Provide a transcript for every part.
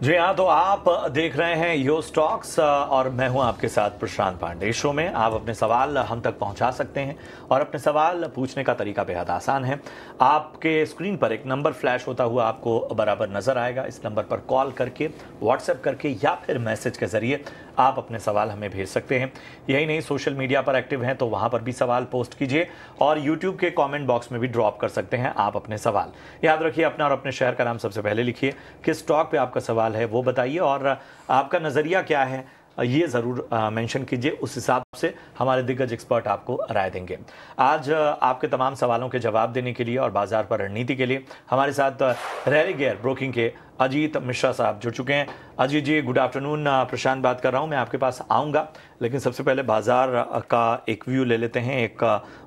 जी हाँ, तो आप देख रहे हैं यो स्टॉक्स और मैं हूं आपके साथ प्रशांत पांडे। शो में आप अपने सवाल हम तक पहुंचा सकते हैं और अपने सवाल पूछने का तरीका बेहद आसान है। आपके स्क्रीन पर एक नंबर फ्लैश होता हुआ आपको बराबर नजर आएगा। इस नंबर पर कॉल करके, व्हाट्सएप करके या फिर मैसेज के जरिए आप अपने सवाल हमें भेज सकते हैं। यही नहीं, सोशल मीडिया पर एक्टिव हैं तो वहां पर भी सवाल पोस्ट कीजिए और यूट्यूब के कमेंट बॉक्स में भी ड्रॉप कर सकते हैं आप अपने सवाल। याद रखिए, अपना और अपने शहर का नाम सबसे पहले लिखिए, किस स्टॉक पे आपका सवाल है वो बताइए और आपका नज़रिया क्या है ये ज़रूर मेंशन कीजिए। उस हिसाब से हमारे दिग्गज एक्सपर्ट आपको राय देंगे। आज आपके तमाम सवालों के जवाब देने के लिए और बाजार पर रणनीति के लिए हमारे साथ रेलिगेयर ब्रोकिंग के अजीत मिश्रा साहब जुड़ चुके हैं। अजीत जी, गुड आफ्टरनून। प्रशांत बात कर रहा हूं, मैं आपके पास आऊंगा, लेकिन सबसे पहले बाजार का एक व्यू ले लेते हैं। एक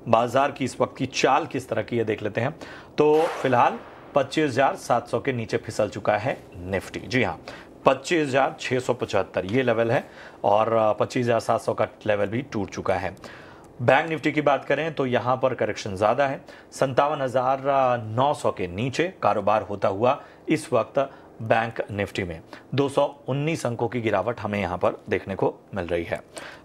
बाजार की इस वक्त की चाल किस तरह की है देख लेते हैं। तो फिलहाल 25,700 के नीचे फिसल चुका है निफ्टी। जी हाँ, 25,675 ये लेवल है और 25,700 का लेवल भी टूट चुका है। बैंक निफ्टी की बात करें तो यहाँ पर करेक्शन ज़्यादा है। 57,900 के नीचे कारोबार होता हुआ इस वक्त बैंक निफ्टी में 219 अंकों की गिरावट हमें यहाँ पर देखने को मिल रही है।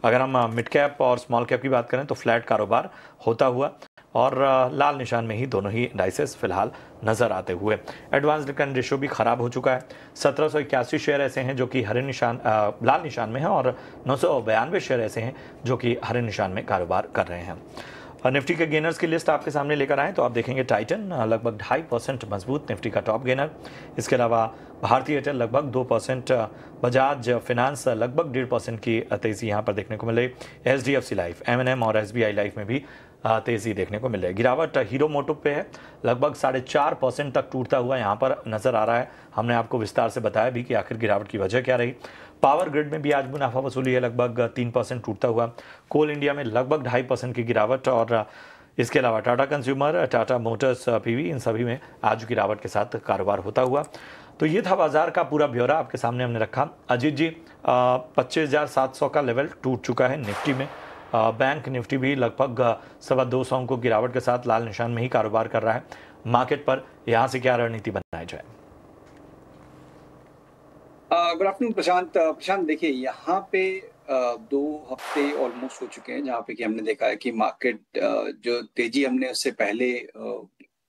अगर हम मिड कैप और स्मॉल कैप की बात करें तो फ्लैट कारोबार होता हुआ और लाल निशान में ही दोनों ही इंडाइसेस फिलहाल नजर आते हुए। एडवांस रिटर्न रेशियो भी खराब हो चुका है। 1781 शेयर ऐसे हैं जो कि हरे निशान लाल निशान में हैं और 992 शेयर ऐसे हैं जो कि हरे निशान में कारोबार कर रहे हैं। निफ्टी के गेनर्स की लिस्ट आपके सामने लेकर आए तो आप देखेंगे टाइटन लगभग 2.5% मजबूत निफ्टी का टॉप गेनर। इसके अलावा भारतीय एयरटेल लगभग 2%, बजाज फाइनेंस लगभग 1.5% की तेजी यहाँ पर देखने को मिल रही। HDFC लाइफ, M&M और SBI लाइफ में भी तेजी देखने को मिल रही है। गिरावट हीरो मोटो पे है, लगभग 4.5% तक टूटता हुआ यहाँ पर नजर आ रहा है। हमने आपको विस्तार से बताया भी कि आखिर गिरावट की वजह क्या रही। पावर ग्रिड में भी आज मुनाफा वसूली है, लगभग 3% टूटता हुआ। कोल इंडिया में लगभग 2.5% की गिरावट और इसके अलावा Tata consumer, Tata Motors, PV, इन सभी में आज गिरावट के साथ कारोबार होता हुआ। तो ये था बाजार का पूरा ब्यौरा आपके सामने हमने रखा। अजीत जी, 25,700 का लेवल टूट चुका है निफ्टी में। बैंक निफ्टी भी लगभग 225 अंकों गिरावट के साथ लाल निशान में ही कारोबार कर रहा है। मार्केट पर यहाँ से क्या रणनीति बनाई जाए? गुड आफ्टरनून प्रशांत, देखिए यहाँ पे 2 हफ्ते ऑलमोस्ट हो चुके हैं जहाँ पे कि हमने देखा है कि मार्केट जो तेजी हमने उससे पहले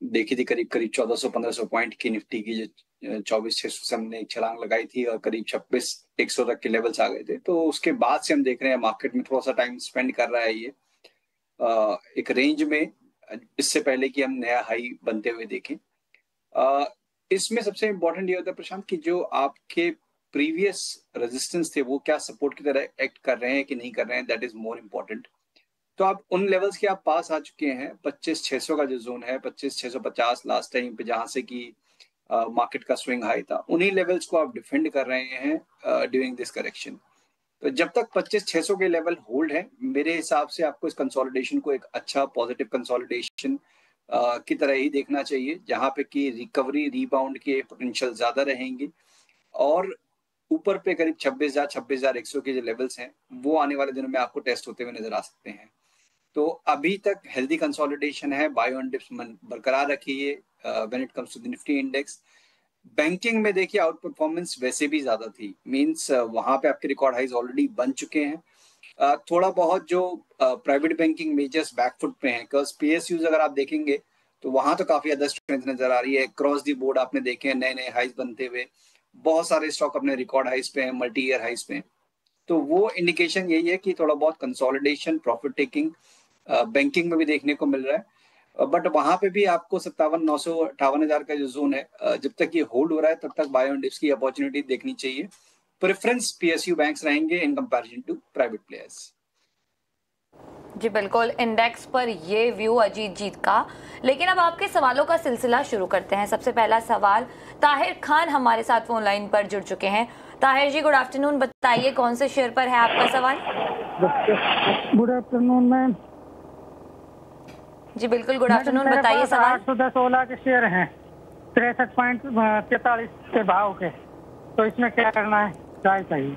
देखी थी करीब 1400-1500 पॉइंट की निफ्टी की, जो 24,600 से हमने एक छलांग लगाई थी और करीब 26,100 तक के लेवल्स आ गए थे। तो उसके बाद से हम देख रहे हैं मार्केट में थोड़ा सा टाइम स्पेंड कर रहा है ये एक रेंज में, इससे पहले कि हम नया हाई बनते हुए देखें। इसमें सबसे इम्पोर्टेंट ये होता है प्रशांत कि जो आपके प्रीवियस रेजिस्टेंस थे वो क्या सपोर्ट की तरह एक्ट कर रहे हैं कि नहीं कर रहे हैं, दैट इज मोर इम्पोर्टेंट। तो आप उन लेवल्स के आप पास आ चुके हैं। 25,600 का जो जोन है, 25,650 लास्ट टाइम पे जहां से कि मार्केट का स्विंग हाई था, उन्हीं लेवल्स को आप डिफेंड कर रहे हैं ड्यूरिंग दिस करेक्शन। तो जब तक 25,600 के लेवल होल्ड है, मेरे हिसाब से आपको इस कंसोलिडेशन को एक अच्छा पॉजिटिव कंसोलिडेशन की तरह ही देखना चाहिए, जहां पे कि रिकवरी रीबाउंड के पोटेंशियल ज्यादा रहेंगे और ऊपर पे करीब 26,100 के जो लेवल्स हैं वो आने वाले दिनों में आपको टेस्ट होते हुए नजर आ सकते हैं। तो अभी तक हेल्दी कंसोलिडेशन है, बाय ऑन डिप्स बरकरार रखिए when it comes to the nifty index. Banking में देखिए आउट परफॉर्मेंस वैसे भी ज्यादा थी, मींस वहां पे आपके रिकॉर्ड हाइज ऑलरेडी बन चुके हैं। थोड़ा बहुत जो प्राइवेट बैंकिंग मेजर्स बैकफुट पे हैं, बिकॉज PSUs अगर आप देखेंगे तो वहां तो काफी ज्यादा स्ट्रेंथ नजर आ रही है। क्रॉस दी बोर्ड आपने देखे हैं नए नए हाइज बनते हुए, बहुत सारे स्टॉक अपने रिकॉर्ड हाइज पे हैं, मल्टी ईयर हाइज पे हैं। तो वो इंडिकेशन यही है कि थोड़ा बहुत कंसोलिडेशन, प्रॉफिट टेकिंग बैंकिंग में भी देखने को मिल रहा है। बट वहां पे भी आपको 57,900 58,000 का जो जोन है, जब तक ये होल्ड हो रहा है तब तक बाय ऑन डिप्स की अपॉर्चुनिटी देखनी चाहिए। प्रेफरेंस PSU बैंक्स रहेंगे in comparison to private players. जी बिल्कुल, इंडेक्स पर ये व्यू अजीत जीत का। लेकिन अब आपके सवालों का सिलसिला शुरू करते हैं। सबसे पहला सवाल ताहिर खान हमारे साथ फोन लाइन पर जुड़ चुके हैं। ताहिर जी, गुड आफ्टरनून, बताइए कौन से शेयर पर है आपका सवाल? Good afternoon ma'am. जी बिल्कुल, गुड आफ्टरनून, बताइए सवाल। 810 ओला के शेयर हैं 63.43 के भाव के, तो इसमें क्या करना है, क्या चाहिए?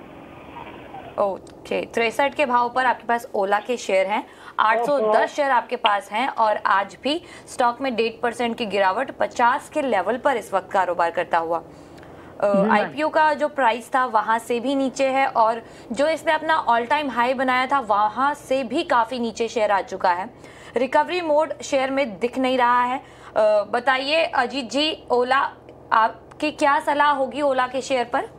ओके, 63 के भाव पर आपके पास ओला के शेयर हैं, 810 शेयर आपके पास हैं और आज भी स्टॉक में 1.5% की गिरावट 50 के लेवल पर इस वक्त कारोबार करता हुआ। आईपीओ का जो प्राइस था वहां से भी नीचे है और जो इसने अपना ऑल टाइम हाई बनाया था वहां से भी काफ़ी नीचे शेयर आ चुका है। रिकवरी मोड शेयर में दिख नहीं रहा है। बताइए अजीत जी, ओला, आपकी क्या सलाह होगी ओला के शेयर पर?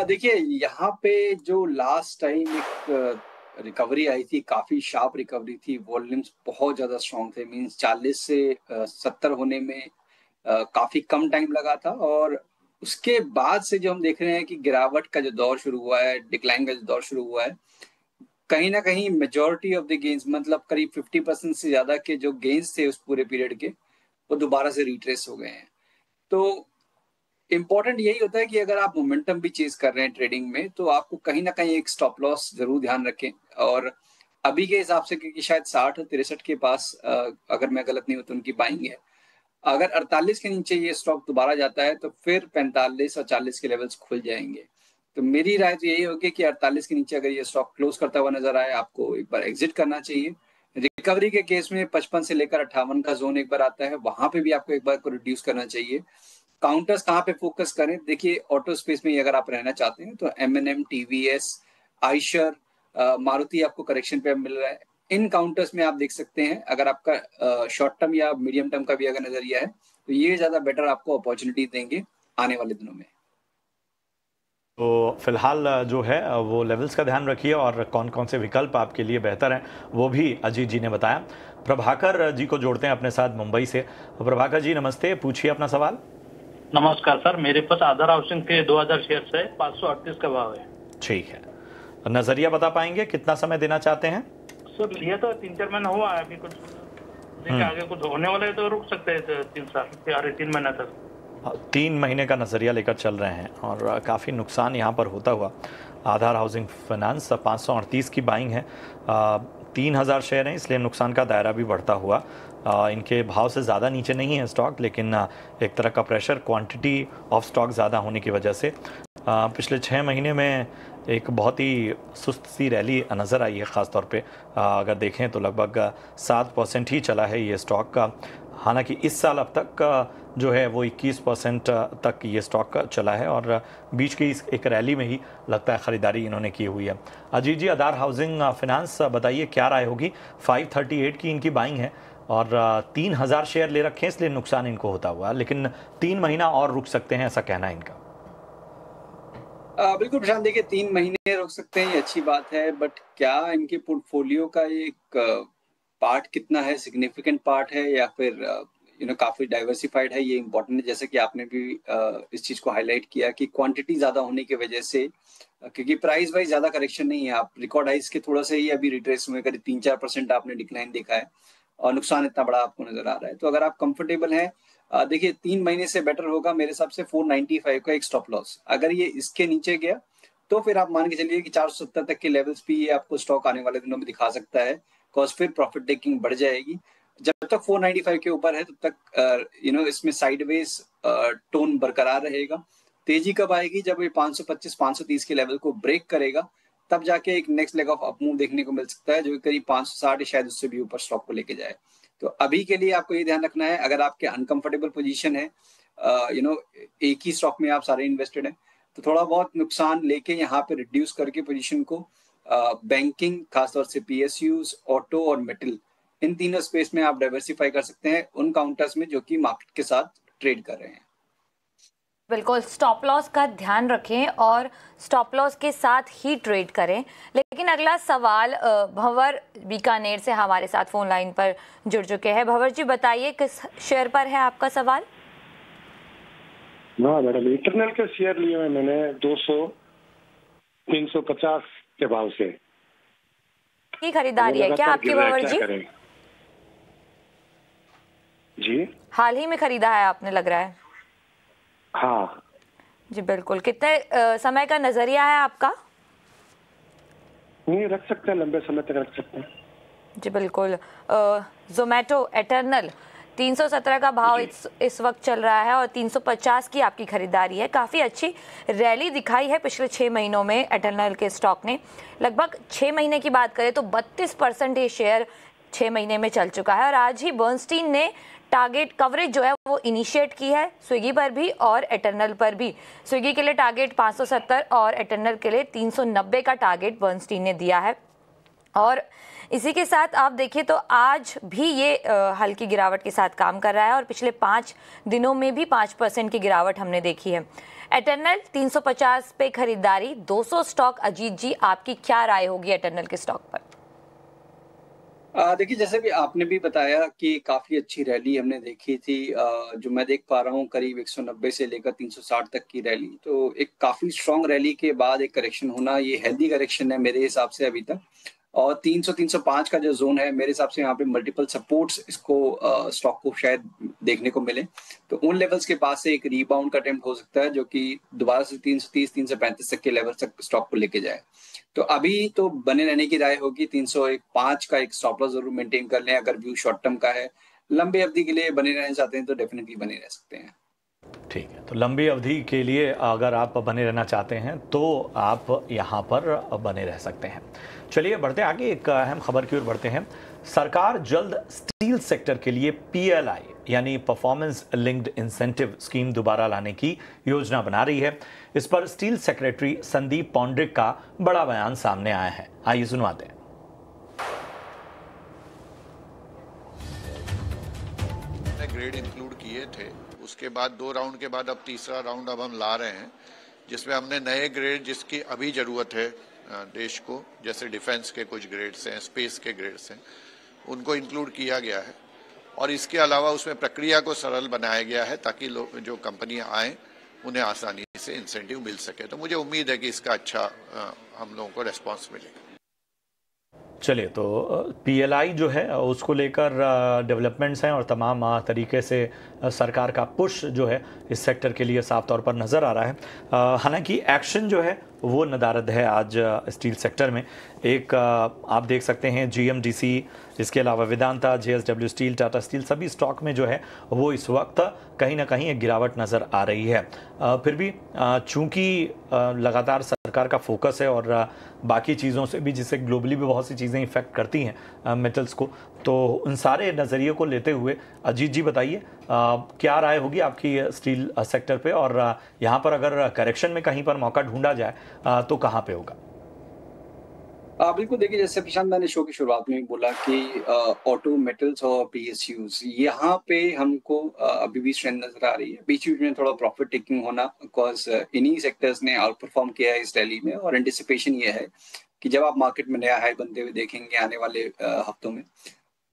देखिए, यहाँ पे जो लास्ट टाइम एक रिकवरी आई थी, काफी शार्प रिकवरी थी, वॉल्यूम्स बहुत ज्यादा स्ट्रॉन्ग थे, मींस 40 से 70 होने में काफी कम टाइम लगा था। और उसके बाद से जो हम देख रहे हैं कि गिरावट का जो दौर शुरू हुआ है, डिक्लाइन का जो दौर शुरू हुआ है, कहीं ना कहीं मेजोरिटी ऑफ द गेन्स, मतलब करीब 50% से ज्यादा के जो गेन्स थे उस पूरे पीरियड के, वो दोबारा से रिट्रेस हो गए हैं। तो इम्पोर्टेंट यही होता है कि अगर आप मोमेंटम भी चेज कर रहे हैं ट्रेडिंग में, तो आपको कहीं ना कहीं एक स्टॉप लॉस जरूर ध्यान रखें। और अभी के हिसाब से, क्योंकि शायद 60 और 63 के पास, अगर मैं गलत नहीं हूं तो उनकी बाइंग है, अगर 48 के नीचे ये स्टॉक दोबारा जाता है तो फिर 45 और 40 के लेवल्स खुल जाएंगे। तो मेरी राय तो यही होगी कि 48 के नीचे अगर ये स्टॉक क्लोज करता हुआ नजर आए, आपको एक बार एग्जिट करना चाहिए। रिकवरी के केस में 55 से लेकर 58 का जोन एक बार आता है, वहां पे भी आपको एक बार को रिड्यूस करना चाहिए। काउंटर्स कहाँ पे फोकस करें? देखिए, ऑटो स्पेस में अगर आप रहना चाहते हैं तो M&M, TVS, आइशर, मारुति आपको करेक्शन पे मिल रहा है। इन काउंटर्स में आप देख सकते हैं, अगर आपका शॉर्ट टर्म या मीडियम टर्म का भी अगर नजरिया है तो ये ज्यादा बेटर आपको अपॉर्चुनिटी देंगे आने वाले दिनों में। तो फिलहाल जो है वो लेवल्स का ध्यान रखिए और कौन कौन से विकल्प आपके लिए बेहतर हैं वो भी अजीत जी ने बताया। प्रभाकर जी को जोड़ते हैं अपने साथ मुंबई से। प्रभाकर जी नमस्ते, पूछिए अपना सवाल। नमस्कार सर, मेरे पास आधार हाउसिंग के 2000 शेयर है, 538 का भाव है। ठीक है, नजरिया बता पाएंगे, कितना समय देना चाहते हैं? सर लिया तो 3-4 महीना हुआ है, अभी कुछ देखिए आगे कुछ होने वाला है तो रुक सकते हैं 3 साल या 3 महीना तक। 3 महीने का नजरिया लेकर चल रहे हैं और काफ़ी नुकसान यहाँ पर होता हुआ। आधार हाउसिंग फाइनेंस 538 की बाइंग है, 3000 शेयर हैं, इसलिए नुकसान का दायरा भी बढ़ता हुआ। इनके भाव से ज़्यादा नीचे नहीं है स्टॉक, लेकिन एक तरह का प्रेशर क्वांटिटी ऑफ स्टॉक ज़्यादा होने की वजह से पिछले 6 महीने में एक बहुत ही सुस्त सी रैली नज़र आई है। ख़ास तौर पे अगर देखें तो लगभग 7% ही चला है ये स्टॉक का। हालांकि इस साल अब तक जो है वो 21% तक ये स्टॉक चला है और बीच की इस एक रैली में ही लगता है ख़रीदारी इन्होंने की हुई है। अजीत जी, आधार हाउसिंग फाइनेंस बताइए क्या राय होगी? 538 की इनकी बाइंग है और 3000 शेयर ले रखे हैं, इसलिए नुकसान इनको होता हुआ, लेकिन 3 महीना और रुक सकते हैं, ऐसा कहना है इनका। बिल्कुल प्रशांत, देखिए 3 महीने रुक सकते हैं, ये अच्छी बात है, बट क्या इनके पोर्टफोलियो का एक पार्ट कितना है, सिग्निफिकेंट पार्ट है या फिर काफी डाइवर्सिफाइड है, ये इंपॉर्टेंट है। जैसे कि आपने भी इस चीज को हाईलाइट किया कि क्वांटिटी ज्यादा होने की वजह से, क्योंकि प्राइस वाइज ज्यादा करेक्शन नहीं है, आप रिकॉर्ड हाइस के थोड़ा से ही अभी रिट्रेस हुए, करीब 3-4% आपने डिक्लाइन देखा है और नुकसान इतना बड़ा आपको नजर आ रहा है। तो अगर आप कंफर्टेबल हैं, देखिए 3 महीने से बेटर होगा मेरे हिसाब से 495 का एक स्टॉप लॉस। अगर ये इसके नीचे गया तो फिर आप मान के चलिए कि 470 तक के लेवल्स भी ये आपको स्टॉक आने वाले दिनों में दिखा सकता है, बिकॉज फिर प्रॉफिट टेकिंग बढ़ जाएगी। जब तक 495 के ऊपर है तब तक इसमें साइडवेज टोन बरकरार रहेगा। तेजी कब आएगी? जब ये 525-530 के लेवल को ब्रेक करेगा, तब जाके एक next leg of up move देखने को मिल सकता है, जो करीब 560 शायद उससे भी ऊपर स्टॉक को लेके जाए। तो अभी के लिए आपको ये ध्यान रखना है, अगर आपके अनकंफर्टेबल पोजीशन है, एक ही स्टॉक में आप सारे इन्वेस्टेड हैं, तो थोड़ा बहुत नुकसान लेके यहाँ पे रिड्यूस करके पोजीशन को बैंकिंग, खासतौर से PSUs, ऑटो और मेटल, इन तीनों स्पेस में आप डाइवर्सिफाई कर सकते हैं उन काउंटर्स में जो कि मार्केट के साथ ट्रेड कर रहे हैं। बिल्कुल, स्टॉप लॉस का ध्यान रखें और स्टॉप लॉस के साथ ही ट्रेड करें। लेकिन अगला सवाल भंवर बीकानेर से हमारे साथ फोन लाइन पर जुड़ चुके हैं। भंवर जी बताइए, किस शेयर पर है आपका सवाल? हाँ मैडम, इंटरनल के शेयर लिए हुए मैंने 200-350 के भाव से की खरीदारी है क्या आपकी भंवर जी? जी हाल ही में खरीदा है आपने, लग रहा है। हाँ जी बिल्कुल, कितने समय का नजरिया है आपका? नहीं, रख सकते हैं, लंबे समय तक रख सकते हैं। जी बिल्कुल। जोमेटो एटर्नल 317 का भाव इस वक्त चल रहा है और 350 की आपकी खरीदारी है। काफ़ी अच्छी रैली दिखाई है पिछले 6 महीनों में एटर्नल के स्टॉक ने। लगभग 6 महीने की बात करें तो 32% ये शेयर 6 महीने में चल चुका है और आज ही बर्नस्टीन ने टारगेट कवरेज जो है वो इनिशिएट की है स्विगी पर भी और एटर्नल पर भी। स्विगी के लिए टारगेट 570 और एटर्नल के लिए 390 का टारगेट बर्नस्टीन ने दिया है। और इसी के साथ आप देखिए तो आज भी ये हल्की गिरावट के साथ काम कर रहा है और पिछले 5 दिनों में भी 5% की गिरावट हमने देखी है। एटर्नल 350 पे खरीदारी, 200 स्टॉक। अजीत जी, आपकी क्या राय होगी एटर्नल के स्टॉक पर? देखिए, जैसे भी आपने भी बताया कि काफी अच्छी रैली हमने देखी थी। जो मैं देख पा रहा हूँ करीब 190 से लेकर 360 तक की रैली, तो एक काफी स्ट्रॉन्ग रैली के बाद एक करेक्शन होना, ये हेल्दी करेक्शन है मेरे हिसाब से अभी तक। और 300-305 का जो जोन है, मेरे हिसाब से यहाँ पे मल्टीपल सपोर्ट्स इसको स्टॉक को शायद देखने को मिले। तो उन लेवल्स के पास से एक रीबाउंड का अटेम्प्ट हो सकता है, जो कि दोबारा से 330-335 तक के लेवल तक स्टॉक को लेके जाए। तो अभी तो बने रहने की राय होगी, 305 का एक स्टॉप लॉस जरूर मेंटेन कर लें अगर व्यू शॉर्ट टर्म का है। लंबी अवधि के लिए बने रहना चाहते हैं तो डेफिनेटली बने रह सकते हैं। ठीक है, तो लंबी अवधि के लिए अगर आप बने रहना चाहते हैं तो आप यहाँ पर बने रह सकते हैं। चलिए बढ़ते आगे, एक अहम खबर की ओर बढ़ते हैं। सरकार जल्द स्टील सेक्टर के लिए PLI यानी परफॉर्मेंस लिंक्ड इंसेंटिव स्कीम दोबारा लाने की योजना बना रही है। इस पर स्टील सेक्रेटरी संदीप पौंड्रिक का बड़ा बयान सामने आया है, आइए सुनवाते हैं। ग्रेड इंक्लूड किए थे, उसके बाद 2 राउंड के बाद अब तीसरा राउंड अब हम ला रहे हैं, जिसमें हमने नए ग्रेड जिसकी अभी जरूरत है देश को, जैसे डिफेंस के कुछ ग्रेड्स हैं, स्पेस के ग्रेड्स हैं, उनको इंक्लूड किया गया है। और इसके अलावा उसमें प्रक्रिया को सरल बनाया गया है ताकि लोग जो कंपनियां आएँ उन्हें आसानी से इंसेंटिव मिल सके। तो मुझे उम्मीद है कि इसका अच्छा हम लोगों को रेस्पॉन्स मिलेगा। चलिए, तो PLI जो है उसको लेकर डेवलपमेंट्स हैं और तमाम तरीके से सरकार का पुश जो है इस सेक्टर के लिए साफ तौर पर नज़र आ रहा है। हालांकि एक्शन जो है वो नदारद है आज स्टील सेक्टर में। एक आप देख सकते हैं GMDC, इसके अलावा Vedanta, JSW steel, Tata steel, सभी स्टॉक में जो है वो इस वक्त कहीं ना कहीं एक गिरावट नज़र आ रही है। फिर भी चूंकि लगातार सरकार का फोकस है और बाकी चीज़ों से भी, जिससे ग्लोबली भी बहुत सी चीज़ें इफेक्ट करती हैं मेटल्स को, तो उन सारे नज़रिए को लेते हुए अजीत जी बताइए क्या राय होगी आपकी स्टील सेक्टर पे, और यहाँ पर अगर करेक्शन में कहीं पर मौका ढूंढा जाए तो कहाँ पे होगा? बिल्कुल, देखिए जैसे प्रशांत, मैंने शो की शुरुआत में भी बोला कि ऑटो, मेटल्स और PSUs यहाँ पे हमको अभी भी स्ट्रेंथ नजर आ रही है। बीच बीच में थोड़ा प्रॉफिट टेकिंग होना, बिकॉज इन्हीं सेक्टर्स ने आउट परफॉर्म किया है इस रैली में, और एंटिसिपेशन ये है कि जब आप मार्केट में नया हाई बनते हुए देखेंगे आने वाले हफ्तों में,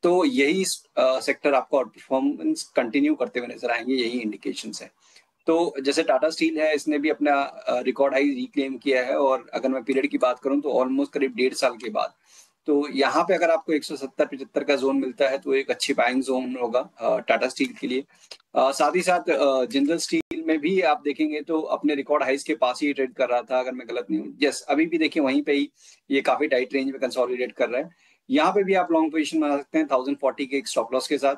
तो यही सेक्टर आपको आउट परफॉर्मेंस कंटिन्यू करते हुए नजर आएंगे, यही इंडिकेशंस है। तो जैसे टाटा स्टील है, इसने भी अपना रिकॉर्ड हाई रिक्लेम किया है, और अगर मैं पीरियड की बात करूं तो ऑलमोस्ट करीब 1.5 साल के बाद। तो यहाँ पे अगर आपको 170-75 का जोन मिलता है तो एक अच्छी बाइंग जोन होगा टाटा स्टील के लिए। साथ ही साथ जिंदल स्टील में भी आप देखेंगे तो अपने रिकॉर्ड हाइस के पास ही ट्रेड कर रहा था, अगर मैं गलत नहीं हूँ। यस, अभी भी देखिए वहीं पे ही ये काफी टाइट रेंज में कंसोलिडेट कर रहा है। यहाँ पे भी आप लॉन्ग पोजीशन बना सकते हैं 1040 के एक स्टॉप लॉस के साथ,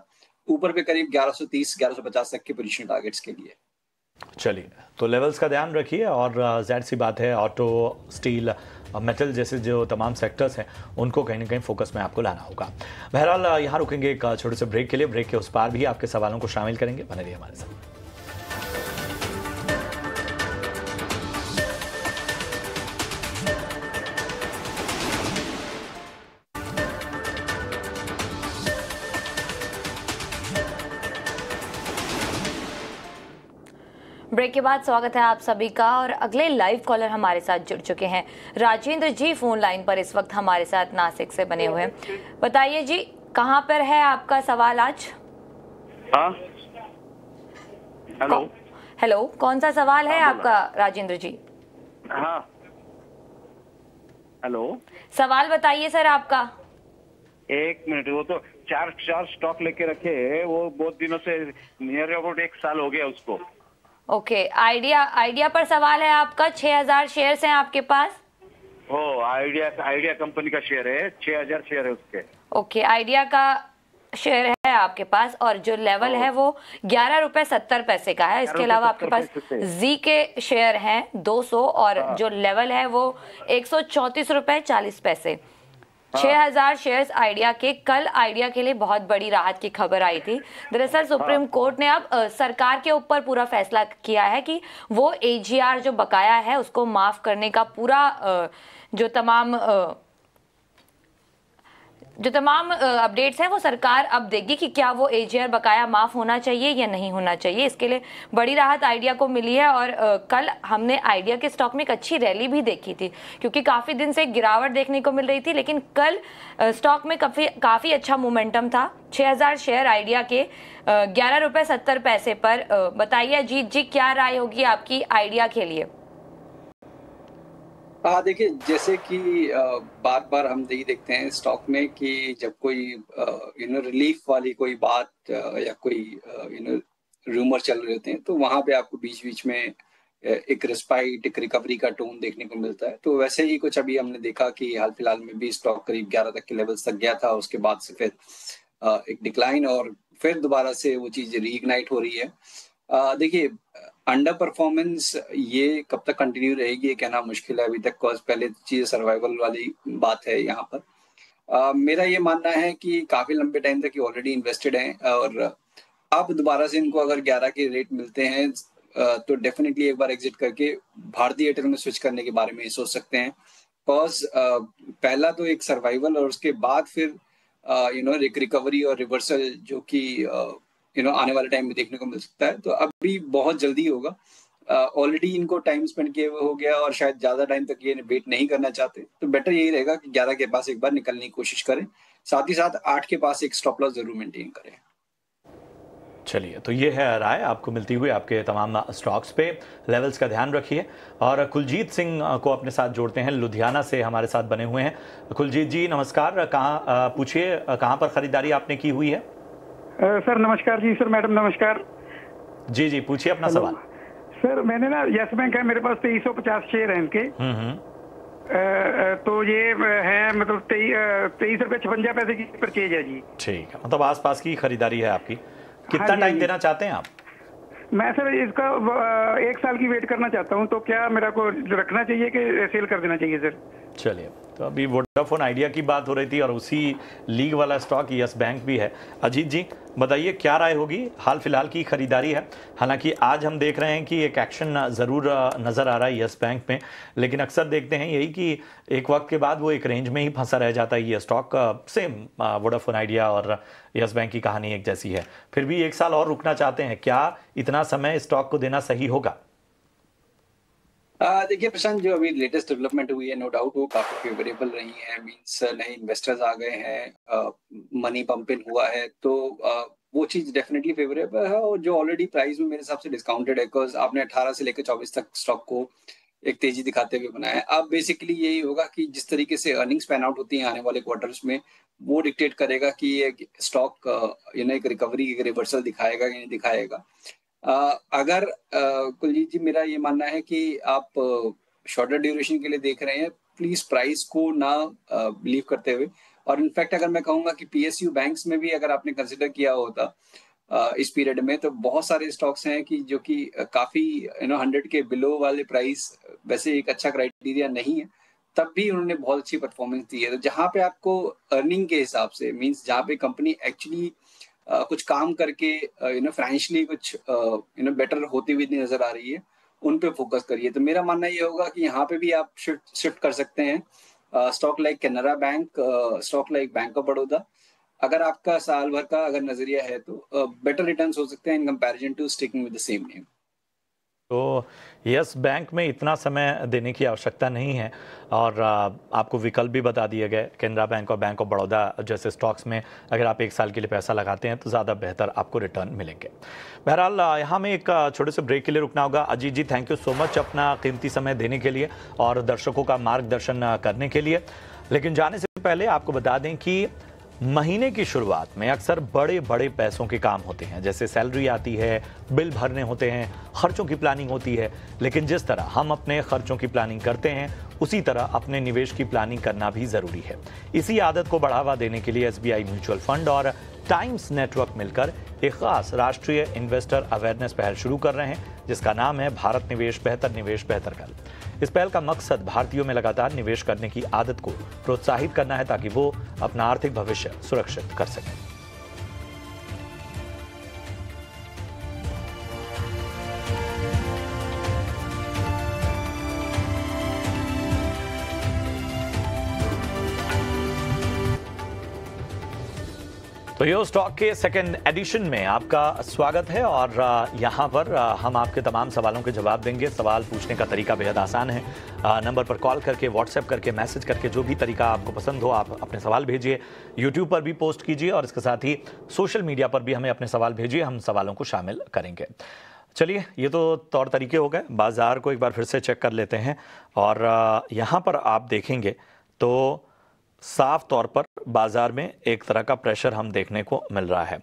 ऊपर पे करीब 1130-1150 तक के पोजीशन टारगेट्स के लिए। चलिए, तो लेवल्स का ध्यान रखिए, और जाहिर सी बात है ऑटो, स्टील, मेटल जैसे जो तमाम सेक्टर्स हैं उनको कहीं ना कहीं फोकस में आपको लाना होगा। बहरहाल यहाँ रुकेंगे एक छोटे से ब्रेक के लिए। ब्रेक के उस पार भी आपके सवालों को शामिल करेंगे, बने रहिए हमारे साथ। ब्रेक के बाद स्वागत है आप सभी का, और अगले लाइव कॉलर हमारे साथ जुड़ चुके हैं। राजेंद्र जी फोन लाइन पर इस वक्त हमारे साथ नासिक से बने हुए हैं। बताइए जी, कहां पर है आपका सवाल आज? हाँ, हेलो हेलो, कौन सा सवाल है आपका राजेंद्र जी? हाँ, हेलो, सवाल बताइए सर आपका। एक मिनट, वो तो चार स्टॉक लेके रखे, वो बहुत दिनों से नियर अबाउट 1 साल हो गया उसको। ओके, आइडिया पर सवाल है आपका। 6000 शेयर्स हैं आपके पास? हो, आइडिया कंपनी का शेयर है, 6000 शेयर है उसके। ओके, आइडिया का शेयर है आपके पास, और जो लेवल है वो 11 रुपए 70 पैसे का है। इसके अलावा आपके पास जी के शेयर हैं 200, और जो लेवल है वो 134 रुपए 40 पैसे। 6000 शेयर्स आइडिया के। कल आइडिया के लिए बहुत बड़ी राहत की खबर आई थी। दरअसल सुप्रीम कोर्ट ने अब सरकार के ऊपर पूरा फैसला किया है कि वो AGR जो बकाया है उसको माफ करने का पूरा जो तमाम अपडेट्स हैं वो सरकार अब देगी कि क्या वो AGR बकाया माफ होना चाहिए या नहीं होना चाहिए। इसके लिए बड़ी राहत आइडिया को मिली है और कल हमने आइडिया के स्टॉक में एक अच्छी रैली भी देखी थी, क्योंकि काफ़ी दिन से गिरावट देखने को मिल रही थी, लेकिन कल स्टॉक में काफ़ी अच्छा मोमेंटम था। 6000 शेयर आइडिया के 11.70 रुपए पर। बताइए अजीत जी, क्या राय होगी आपकी आइडिया के लिए? हाँ, देखिए, जैसे कि बार बार हम यही देखते हैं स्टॉक में कि जब कोई रिलीफ वाली कोई बात या कोई रूमर चल रहे होते हैं तो वहां पे आपको बीच बीच में एक रिस्पाइट, एक रिकवरी का टोन देखने को मिलता है। तो वैसे ही कुछ अभी हमने देखा कि हाल फिलहाल में भी स्टॉक करीब 11 तक के लेवल्स तक गया था, उसके बाद से फिर एक डिक्लाइन और फिर दोबारा से वो चीज रीइग्नाइट हो रही है। देखिए, अंडर परफॉर्मेंस ये कब तक कंटिन्यू रहेगी ये कहना मुश्किल है अभी तक, कॉज पहले चीज सर्वाइवल वाली बात है यहाँ पर। मेरा ये मानना है कि काफी लंबे टाइम तक ये ऑलरेडी इन्वेस्टेड हैं और अब दोबारा से इनको अगर 11 के रेट मिलते हैं तो डेफिनेटली एक बार एग्जिट करके भारतीय एयरटेल में स्विच करने के बारे में सोच सकते हैं। कॉज पहला तो एक सर्वाइवल और उसके बाद फिर एक रिकवरी और रिवर्सल जो कि आने वाले टाइम में देखने को मिल सकता है। तो अभी बहुत जल्दी होगा, ऑलरेडी इनको टाइम स्पेंड किए हुए हो गया और शायद ज्यादा टाइम तक ये वेट नहीं करना चाहते, तो बेटर यही रहेगा कि 11 के पास एक बार निकलने की कोशिश करें, साथ ही साथ 8 के पास एक स्टॉप लॉस जरूर मेंटेन करें। चलिए, तो ये है राय आपको मिलती हुई आपके तमाम स्टॉक्स पे। लेवल्स का ध्यान रखिए। और कुलजीत सिंह को अपने साथ जोड़ते हैं, लुधियाना से हमारे साथ बने हुए हैं। कुलजीत जी नमस्कार, कहाँ पूछिए, कहाँ पर खरीदारी आपने की हुई है? सर नमस्कार जी। सर मैडम नमस्कार जी जी, पूछिए अपना सवाल। सर मैंने ना यस बैंक है, मेरे पास 2350 शेयर हैं इनके। तो ये है मतलब 23.56 की परचेज है जी। ठीक है, मतलब आसपास की खरीदारी है आपकी। कितना टाइम देना चाहते हैं आप? मैं सर इसका 1 साल की वेट करना चाहता हूँ, तो क्या मेरा को रखना चाहिए कि सेल कर देना चाहिए सर? चलिए, तो अभी वोडाफोन आइडिया की बात हो रही थी और उसी लीग वाला स्टॉक यस बैंक भी है। अजीत जी बताइए क्या राय होगी? हाल फिलहाल की खरीदारी है, हालांकि आज हम देख रहे हैं कि एक एक्शन ज़रूर नज़र आ रहा है यस बैंक में, लेकिन अक्सर देखते हैं यही कि एक वक्त के बाद वो एक रेंज में ही फंसा रह जाता है ये स्टॉक। सेम वोडाफोन आइडिया और यस बैंक की कहानी एक जैसी है। फिर भी 1 साल और रुकना चाहते हैं, क्या इतना समय स्टॉक को देना सही होगा? देखिए प्रशांत, जो अभी लेटेस्ट डेवलपमेंट हुई है नो डाउट वो काफी फेवरेबल रही है। मींस नए इन्वेस्टर्स आ गए हैं, मनी पंप इन हुआ है, तो वो चीज डेफिनेटली फेवरेबल है। और जो ऑलरेडी प्राइस में मेरे हिसाब से डिस्काउंटेड है, बिकॉज आपने 18 से लेकर 24 तक स्टॉक को एक तेजी दिखाते हुए बनाया है। अब बेसिकली यही होगा कि जिस तरीके से अर्निंग्स पैन आउट होती हैं आने वाले क्वार्टर्स में, वो डिक्टेट करेगा कि ये स्टॉक एक रिकवरी, एक रिवर्सल दिखाएगा या नहीं दिखाएगा। अगर कुलजीत जी, मेरा ये मानना है कि आप शॉर्टर ड्यूरेशन के लिए देख रहे हैं, प्लीज प्राइस को ना बिलीव करते हुए, और इनफैक्ट अगर मैं कहूंगा कि PSU बैंक्स में भी अगर आपने कंसिडर किया होता इस पीरियड में, तो बहुत सारे स्टॉक्स हैं कि जो कि काफी 100 के बिलो वाले प्राइस वैसे एक अच्छा क्राइटेरिया नहीं है, तब भी उन्होंने बहुत अच्छी परफॉर्मेंस दी है। तो जहां पे आपको अर्निंग के हिसाब से, मींस जहां पे कंपनी एक्चुअली कुछ काम करके फाइनेंशियली कुछ बेटर होती हुई नजर आ रही है, उन पे फोकस करिए। तो मेरा मानना ये होगा कि यहाँ पे भी आप शिफ्ट कर सकते हैं stock like Canara bank, stock like bank of Baroda. अगर आपका साल भर का अगर नजरिया है तो बेटर रिटर्न्स हो सकते हैं in comparison to sticking with the same name. तो यस बैंक में इतना समय देने की आवश्यकता नहीं है, और आपको विकल्प भी बता दिए गए, कैनरा बैंक और बैंक ऑफ बड़ौदा जैसे स्टॉक्स में अगर आप 1 साल के लिए पैसा लगाते हैं तो ज़्यादा बेहतर आपको रिटर्न मिलेंगे। बहरहाल यहाँ में एक छोटे से ब्रेक के लिए रुकना होगा। अजीत जी थैंक यू सो मच अपना कीमती समय देने के लिए और दर्शकों का मार्गदर्शन करने के लिए। लेकिन जाने से पहले आपको बता दें कि महीने की शुरुआत में अक्सर बड़े बड़े पैसों के काम होते हैं, जैसे सैलरी आती है, बिल भरने होते हैं, खर्चों की प्लानिंग होती है। लेकिन जिस तरह हम अपने खर्चों की प्लानिंग करते हैं, उसी तरह अपने निवेश की प्लानिंग करना भी ज़रूरी है। इसी आदत को बढ़ावा देने के लिए SBI म्यूचुअल फंड और टाइम्स नेटवर्क मिलकर एक खास राष्ट्रीय इन्वेस्टर अवेयरनेस पहल शुरू कर रहे हैं जिसका नाम है भारत निवेश बेहतर कल। इस पहल का मकसद भारतीयों में लगातार निवेश करने की आदत को प्रोत्साहित करना है ताकि वो अपना आर्थिक भविष्य सुरक्षित कर सकें। तो यो स्टॉक के सेकंड एडिशन में आपका स्वागत है और यहाँ पर हम आपके तमाम सवालों के जवाब देंगे। सवाल पूछने का तरीका बेहद आसान है। नंबर पर कॉल करके, व्हाट्सएप करके, मैसेज करके, जो भी तरीका आपको पसंद हो आप अपने सवाल भेजिए। यूट्यूब पर भी पोस्ट कीजिए और इसके साथ ही सोशल मीडिया पर भी हमें अपने सवाल भेजिए, हम सवालों को शामिल करेंगे। चलिए, ये तो तौर तरीके हो गए। बाजार को एक बार फिर से चेक कर लेते हैं और यहाँ पर आप देखेंगे तो साफ तौर पर बाजार में एक तरह का प्रेशर हम देखने को मिल रहा है।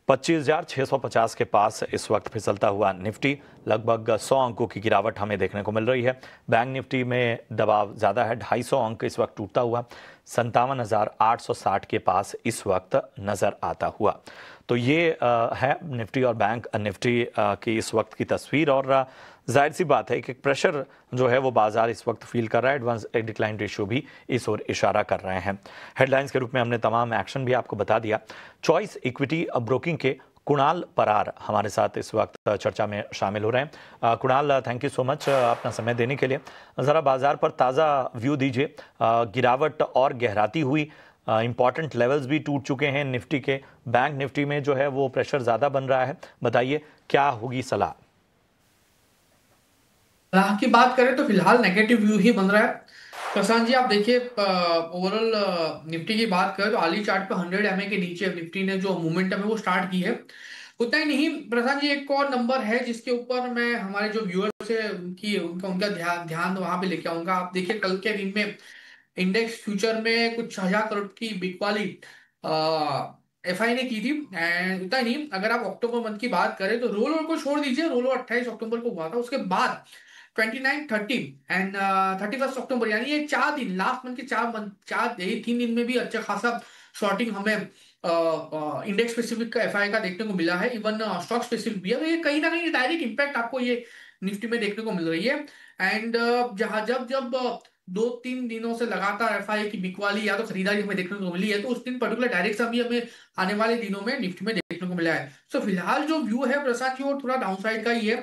25,650 के पास इस वक्त फिसलता हुआ निफ्टी, लगभग 100 अंकों की गिरावट हमें देखने को मिल रही है। बैंक निफ्टी में दबाव ज़्यादा है, 250 अंक इस वक्त टूटता हुआ 57,860 के पास इस वक्त नज़र आता हुआ। तो ये है निफ्टी और बैंक निफ्टी की इस वक्त की तस्वीर और जाहिर सी बात है कि प्रेशर जो है वो बाजार इस वक्त फील कर रहा है। एडवांस डिक्लाइन रेशियो भी इस ओर इशारा कर रहे हैं। हेडलाइंस के रूप में हमने तमाम एक्शन भी आपको बता दिया। चॉइस इक्विटी ब्रोकिंग के कुणाल परार हमारे साथ इस वक्त चर्चा में शामिल हो रहे हैं। Kunal, thank you so much अपना समय देने के लिए। ज़रा बाजार पर ताज़ा व्यू दीजिए। गिरावट और गहराती हुई, इंपॉर्टेंट लेवल्स भी टूट चुके हैं निफ्टी के। बैंक निफ्टी में जो है वो प्रेशर ज़्यादा बन रहा है, बताइए क्या होगी सलाह? सलाह की बात करें तो फिलहाल नेगेटिव व्यू ही बन रहा है। प्रशांत जी, आप देखिए ओवरऑल निफ्टी की बात करें तो आली चार्ट पे 100 MA के नीचे निफ्टी ने जो मोमेंटम है वो स्टार्ट की है। उतना ही नहीं प्रशांत जी, एक और नंबर है जिसके ऊपर मैं हमारे जो व्यूअर्स है उनका ध्यान वहां पे लेके आऊंगा। आप देखिए कल के दिन में इंडेक्स फ्यूचर में कुछ 1000 करोड़ की बिग वाली एफआई ने की थी। एंड उतना ही नहीं, अगर आप अक्टूबर मंथ की बात करें तो रोल ओवर को छोड़ दीजिए, रोल ओवर 28 अक्टूबर को हुआ था। उसके बाद 29, 30 एंड 31 अक्टूबर, यानी ये 4 दिन, लास्ट मंथ के 3 दिन में भी अच्छा खासा शॉर्टिंग हमें इंडेक्स स्पेसिफिक का एफआई का देखने को मिला है। इवन स्टॉक स्पेसिफिक भी है। तो ये कहीं ना कहीं डायरेक्ट इंपैक्ट आपको ये निफ्टी में देखने को मिल रही है। एंड जब 2-3 दिनों से लगातार एफआई की बिकवाली या तो खरीदारी हमें देखने को मिली है, तो उस दिन पर्टिकुलर डायरेक्ट भी हमें आने वाले दिनों में निफ्टी में देखने को मिला है। सो फिलहाल जो व्यू है प्रसाद जी वो थोड़ा डाउनसाइड का ही है।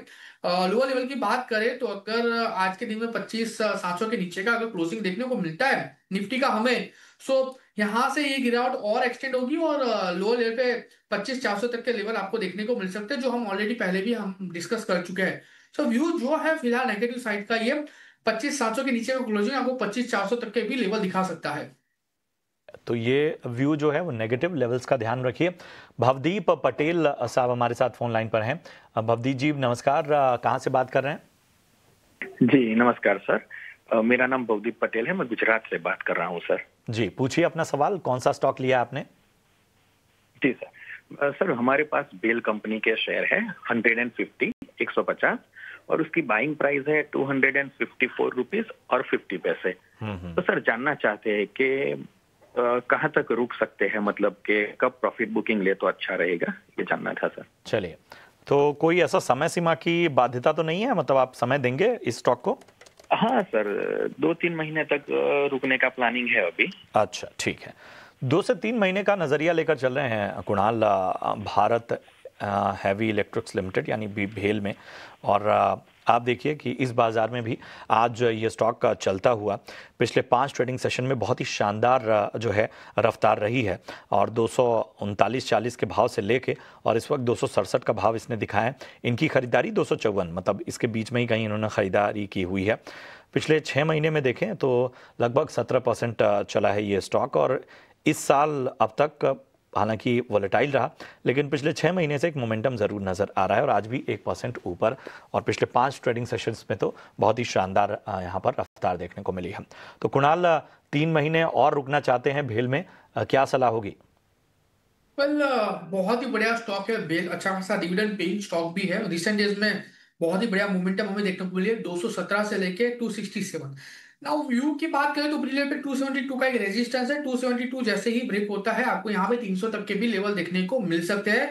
लोअर लेवल की बात करें तो अगर आज के दिन में 25,700 के नीचे का अगर क्लोजिंग देखने को मिलता है निफ्टी का हमें, सो यहाँ से ये गिरावट और एक्सटेंड होगी और लोअर लेवल पे 25,400 तक के लेवल आपको देखने को मिल सकते हैं, जो हम ऑलरेडी पहले भी हम डिस्कस कर चुके हैं। सो व्यू जो है फिलहाल नेगेटिव साइड का ये 25,700 के नीचे का क्लोजिंग आपको 25,400 तक के भी लेवल दिखा सकता है। तो ये व्यू जो है वो नेगेटिव लेवल्स का ध्यान रखिए। भवदीप पटेल साहब हमारे साथ फोन लाइन पर हैं। भवदीप जी नमस्कार, कहाँ से बात कर रहे हैं? जी नमस्कार सर, मेरा नाम भवदीप पटेल है, मैं गुजरात से बात कर रहा हूँ सर। जी पूछिए अपना सवाल, कौन सा स्टॉक लिया आपने? जी सर, हमारे पास बेल कंपनी के शेयर है 150 और उसकी बाइंग प्राइस है 254 रुपीज और 50 पैसे। तो सर जानना चाहते हैं कि कहाँ तक रुक सकते हैं, मतलब कि कब प्रॉफिट बुकिंग ले तो अच्छा रहेगा, ये जानना था सर। चलिए, तो कोई ऐसा समय सीमा की बाध्यता तो नहीं है, मतलब आप समय देंगे इस स्टॉक को? हाँ सर, 2-3 महीने तक रुकने का प्लानिंग है अभी। अच्छा ठीक है, 2 से 3 महीने का नजरिया लेकर चल रहे हैं Kunal Bharat heavy electrics limited यानी भेल में। और आप देखिए कि इस बाज़ार में भी आज ये स्टॉक चलता हुआ पिछले 5 ट्रेडिंग सेशन में बहुत ही शानदार जो है रफ्तार रही है और 239.40 के भाव से लेके और इस वक्त 267 का भाव इसने दिखाया है। इनकी खरीदारी 254, मतलब इसके बीच में ही कहीं इन्होंने ख़रीदारी की हुई है। पिछले 6 महीने में देखें तो लगभग 17% चला है ये स्टॉक और इस साल अब तक हालांकि वोलेटाइल रहा, लेकिन पिछले 6 महीने से एक मोमेंटम ज़रूर नज़र आ रहा है और आज भी 1% ऊपर और पिछले 5 ट्रेडिंग सेशंस में तो बहुत ही शानदार यहाँ पर रफ्तार देखने को मिली है। तो कुणाल 3 महीने और रुकना चाहते हैं भेल में, क्या सलाह होगी? वेल बहुत ही बढ़िया स्टॉक है भेल, अच्छा खासा डिविडेंड पेइंग स्टॉक भी है। रिसेंट डेज में बहुत ही बढ़िया मोमेंटम हमें देखने को मिली है, 217 से लेके 267। ना व्यू की बात करें तो ऊपरी लेवल पे 272 का एक रेजिस्टेंस है। 272 जैसे ही ब्रेक होता है आपको यहाँ पे 300 तक के भी लेवल देखने को मिल सकते हैं।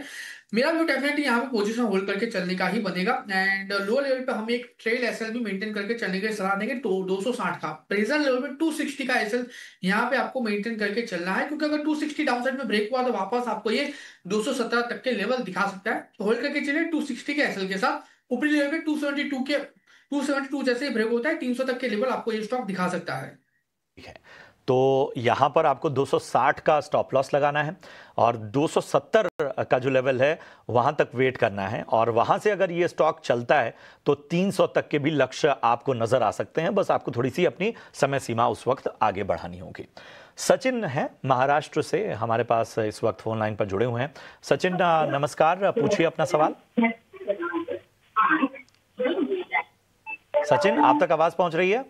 मेरा व्यू डेफिनेटली यहाँ पे पोजीशन होल्ड करके चलने का ही बनेगा। एंड लोअर लेवल पे हमें एक ट्रेल एसएल भी मेंटेन करके चलने की सलाह देंगे। तो 260 का प्रेजेंट लेवल पे 260 का एसएल यहाँ पे आपको मेंटेन करके चलना है, क्योंकि अगर 260 डाउनसाइड में ब्रेक हुआ तो वापस आपको ये 217 तक के लेवल दिखा सकता है। तो होल्ड करके चलिए 260 के एसएल के साथ। ऊपरी लेवल पे 272 जैसे ही ब्रेक होता है 300 तक के लेवल आपको ये स्टॉक दिखा सकता है। ठीक है, तो यहां पर आपको 260 का स्टॉप लॉस लगाना है और 270 का जो लेवल है वहां तक वेट करना है, और वहां से अगर ये स्टॉक चलता है तो 300 तक के भी लक्ष्य आपको नजर आ सकते हैं। बस आपको थोड़ी सी अपनी समय सीमा उस वक्त आगे बढ़ानी होगी। सचिन है महाराष्ट्र से हमारे पास इस वक्त फोन लाइन पर जुड़े हुए हैं। सचिन नमस्कार, पूछिए अपना सवाल। सचिन, आप तक आवाज पहुंच रही है?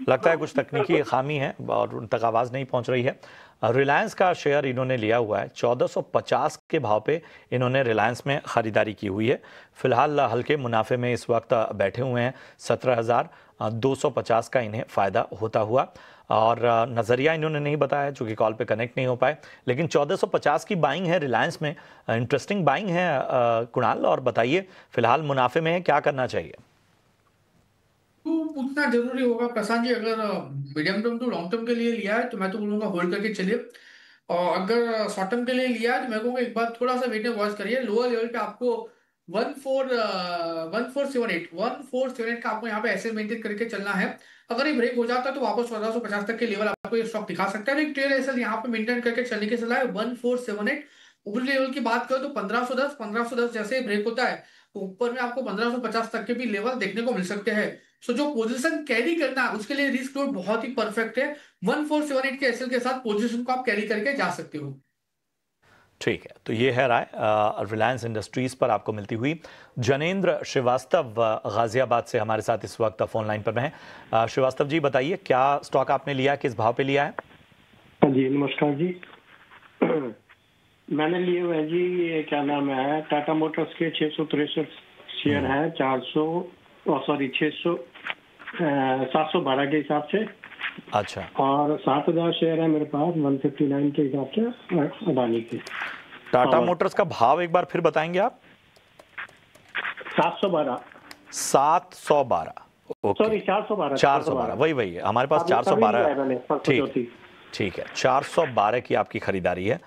लगता है कुछ तकनीकी खामी है और उन तक आवाज नहीं पहुंच रही है। रिलायंस का शेयर इन्होंने लिया हुआ है 1450 के भाव पे इन्होंने रिलायंस में खरीदारी की हुई है। फिलहाल हल्के मुनाफे में इस वक्त बैठे हुए हैं। 17,250 का इन्हें फायदा होता हुआ, और नज़रिया इन्होंने नहीं बताया चूंकि कॉल पे कनेक्ट नहीं हो पाए, लेकिन 1450 की बाइंग है रिलायंस में। इंटरेस्टिंग बाइंग है। कुणाल, और बताइए फिलहाल मुनाफे में है, क्या करना चाहिए? तो उतना जरूरी होगा प्रशांत जी। अगर medium term to long term के लिए लिया है तो मैं तो बोलूंगा होल्ड करके चलिए, और अगर शॉर्ट टर्म के लिए लिया है तो मैं कहूँगा एक बार थोड़ा सा वेट एंड वॉच करिए। लोअर लेवल पे आपको 1478 का आपको यहाँ पे ऐसे मेंटेन करके चलना है। अगर ये ब्रेक हो जाता है तो वापस 1450 तक के लेवल आपको ये स्टॉक दिखा सकता है। एक ट्रेल ऐसा यहाँ पे मेंटेन करके चलने की सलाह है 1478। ऊपरी लेवल की बात करें तो 1510 जैसे ब्रेक होता है तो ऊपर में आपको 1550 तक के भी लेवल देखने को मिल सकते हैं। सो जो पोजीशन कैरी करना है उसके लिए रिस्क लोड बहुत ही परफेक्ट है। 1478 के एसएल के साथ पोजीशन को आप कैरी करके जा सकते हो। ठीक है, तो ये है राय रिलायंस इंडस्ट्रीज पर आपको मिलती हुई। जनेंद्र श्रीवास्तव गाजियाबाद से हमारे साथ इस वक्त फोन लाइन पर हैं। श्रीवास्तव जी बताइए, क्या स्टॉक आपने लिया है, किस भाव पे लिया है? जी नमस्कार जी। मैंने लिए हुए जी, ये क्या नाम है, टाटा मोटर्स के 663 शेयर हैं। 712 के हिसाब से। अच्छा। और 7000 शेयर है मेरे पास 159 के हिसाब से अडानी के। टाटा मोटर्स का भाव एक बार फिर बताएंगे आप? 712। 712, सॉरी 412। 412, वही है हमारे पास 412। ठीक है, 412 की आपकी खरीदारी है।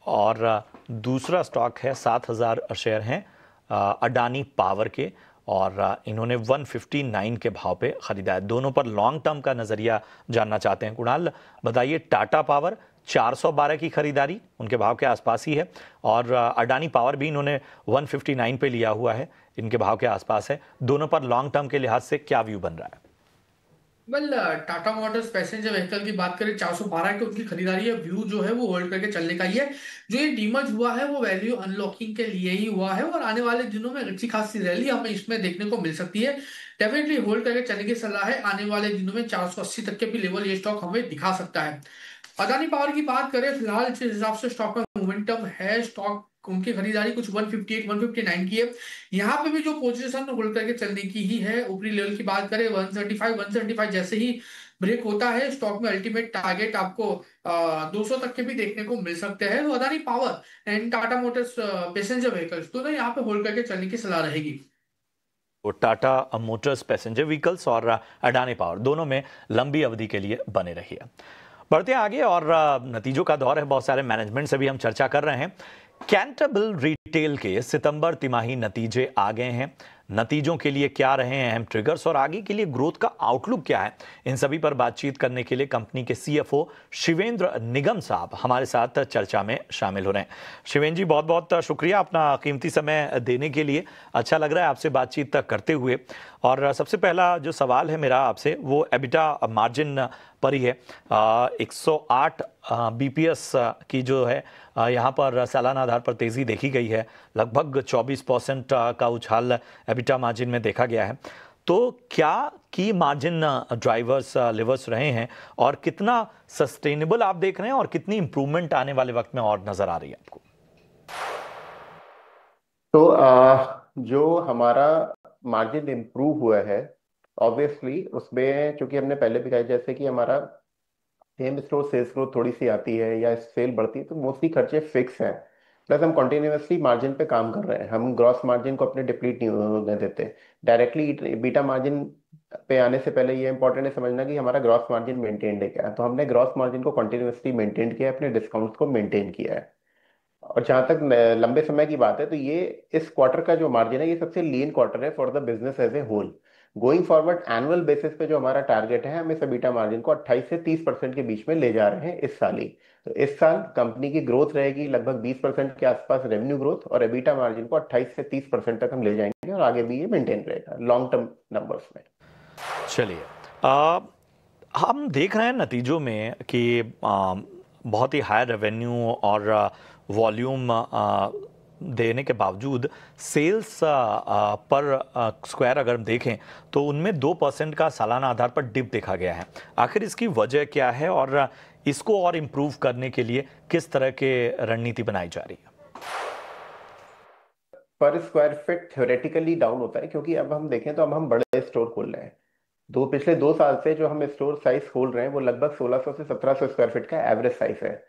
और दूसरा स्टॉक है 7000 शेयर हैं अडानी पावर के, और इन्होंने 159 के भाव पे खरीदा है। दोनों पर लॉन्ग टर्म का नजरिया जानना चाहते हैं। कुणाल बताइए, टाटा पावर 412 की खरीदारी उनके भाव के आसपास ही है, और अडानी पावर भी इन्होंने 159 पे लिया हुआ है, इनके भाव के आसपास है। दोनों पर लॉन्ग टर्म के लिहाज से क्या व्यू बन रहा है? टाटा मोटर्स पैसेंजर व्हीकल की बात करें 412 की उनकी खरीदारी है। व्यू जो है वो होल्ड करके चलने का ही है। जो ये डीमर्ज हुआ है वो वैल्यू अनलॉकिंग के लिए ही हुआ है, और आने वाले दिनों में अच्छी खासी रैली हमें इसमें देखने को मिल सकती है। डेफिनेटली होल्ड करके चलने की सलाह है। आने वाले दिनों में 480 तक के भी लेवल ये स्टॉक हमें दिखा सकता है। अदानी पावर की बात करें, फिलहाल जिस हिसाब से स्टॉक में मोमेंटम है, स्टॉक उनकी खरीदारी कुछ 158 159 की है। यहाँ पे भी जो पोजीशन होल्ड करके चलने की ही है। ऊपरी लेवल की बात करें 175 जैसे ही ब्रेक होता है स्टॉक में अल्टीमेट टारगेट आपको 200 तक के भी देखने को मिल सकते हैं। तो Adani power and Tata Motors passenger vehicles दोनों यहाँ पे होल्ड करके चलने की सलाह रहेगी। टाटा मोटर्स पैसेंजर व्हीकल्स और अडानी पावर दोनों में लंबी अवधि के लिए बने रहिए। बढ़ते हैं आगे, और नतीजों का दौर है। बहुत सारे मैनेजमेंट से भी हम चर्चा कर रहे हैं। कैंटरबिल रिटेल के सितंबर तिमाही नतीजे आ गए हैं। नतीजों के लिए क्या रहे हैं अहम ट्रिगर्स, और आगे के लिए ग्रोथ का आउटलुक क्या है, इन सभी पर बातचीत करने के लिए कंपनी के सीएफओ शिवेंद्र निगम साहब हमारे साथ चर्चा में शामिल हो रहे हैं। शिवेंद्र जी, बहुत बहुत शुक्रिया अपना कीमती समय देने के लिए। अच्छा लग रहा है आपसे बातचीत करते हुए। और सबसे पहला जो सवाल है मेरा आपसे वो एबिटा मार्जिन पर ही है। 108 बीपीएस की जो है यहाँ पर सालाना आधार पर तेजी देखी गई है। लगभग 24% का उछाल एबिटा मार्जिन में देखा गया है। तो क्या की मार्जिन ड्राइवर्स लेवर्स रहे हैं, और कितना सस्टेनेबल आप देख रहे हैं, और कितनी इंप्रूवमेंट आने वाले वक्त में और नजर आ रही है आपको? तो जो हमारा मार्जिन इम्प्रूव हुआ है ऑब्वियसली उसमें चूंकि हमने पहले भी कहा जैसे कि हमारा सेम स्टोर सेल्स ग्रोथ थोड़ी सी आती है या सेल बढ़ती है तो मोस्टली खर्चे फिक्स हैं। प्लस हम कॉन्टिन्यूसली मार्जिन पे काम कर रहे हैं, हम ग्रॉस मार्जिन को अपने डिप्लीट नहीं होने देते। डायरेक्टली बीटा मार्जिन पे आने से पहले ये इंपॉर्टेंट है समझना कि हमारा ग्रॉस मार्जिन मेंटेन्ड है क्या, तो हमने ग्रॉस मार्जिन को कॉन्टिन्यूसली मेंटेन किया है, अपने डिस्काउंट्स को मेंटेन किया है। और जहां तक लंबे समय की बात है तो ये इस क्वार्टर का जो मार्जिन है ये सबसे लीन क्वार्टर है for the business as a whole. Going forward annual basis पे जो हमारा टारगेट है हम इस EBITDA मार्जिन को 28 से 30% के बीच में ले जा रहे हैं इस साल ही। तो इस साल कंपनी की ग्रोथ रहेगी लगभग 20% के आसपास रेवेन्यू ग्रोथ, और EBITDA मार्जिन को 28 से 30% तक हम ले जाएंगे और आगे भी ये मेंटेन रहेगा लॉन्ग टर्म नंबर्स में। चलिए, हम देख रहे हैं नतीजों में कि बहुत ही हाई रेवेन्यू और वॉल्यूम देने के बावजूद सेल्स पर स्क्वायर अगर हम देखें तो उनमें 2% का सालाना आधार पर डिप देखा गया है। आखिर इसकी वजह क्या है और इसको और इम्प्रूव करने के लिए किस तरह के रणनीति बनाई जा रही है? पर स्क्वायर फीट थ्योरेटिकली डाउन होता है क्योंकि अब हम देखें तो अब हम बड़े स्टोर खोल रहे हैं। पिछले 2 साल से जो हम स्टोर साइज खोल रहे हैं वो लगभग 1600 से 1700 स्क्वायर फीट का एवरेज साइज है।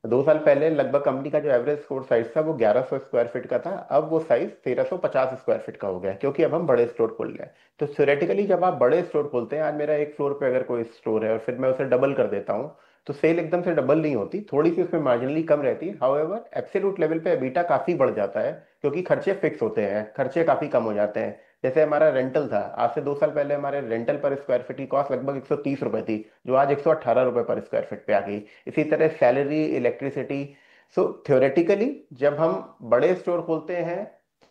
2 साल पहले लगभग कंपनी का जो एवरेज स्टोर साइज था वो 1100 स्क्वायर फीट का था, अब वो साइज 1350 स्क्वायर फीट का हो गया क्योंकि अब हम बड़े स्टोर खोल रहे हैं। तो थ्योरेटिकली जब आप बड़े स्टोर खोलते हैं, आज मेरा एक फ्लोर पे अगर कोई स्टोर है और फिर मैं उसे डबल कर देता हूँ तो सेल एकदम से डबल नहीं होती, थोड़ी सी उसमें मार्जिनली कम रहती है। हाउएवर एब्सोल्यूट लेवल पे EBITDA काफी बढ़ जाता है क्योंकि खर्चे फिक्स होते हैं, खर्चे काफी कम हो जाते हैं। जैसे हमारा रेंटल था, आज से 2 साल पहले हमारे रेंटल पर स्क्वायर फीट की कॉस्ट लगभग 130 रुपए थी जो आज 118 रुपए पर स्क्वायर फीट पे आ गई। इसी तरह सैलरी, इलेक्ट्रिसिटी। सो थ्योरेटिकली जब हम बड़े स्टोर खोलते हैं